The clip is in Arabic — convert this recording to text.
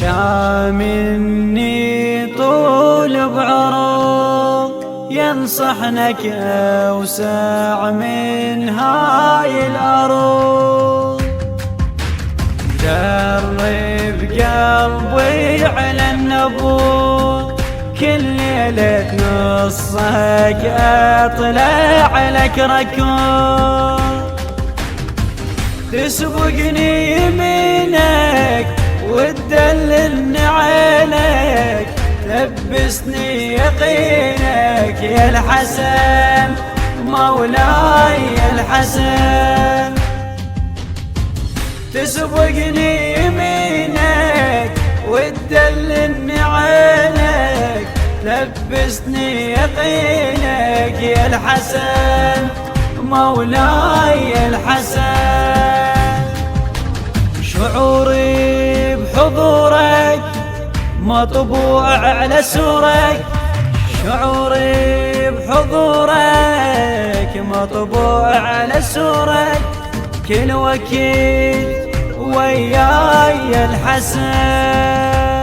شامني طول بعروض ينصحنك أوسع من هاي الأرض. جرب قلبي على النبوض كل ليلة نصك أطلع لك ركض. تسبقني يمينك وتدللني عينك تلبسني يقينك يا الحسن مولاي يا الحسن. تسبقني يمينك وتدللني عينك تلبسني يقينك يا الحسن مولاي يا الحسن. شعوري بحضورك مطبوع على سورك. شعوري بحضورك مطبوع على سورك. كل وكيل وياي يا الحسن.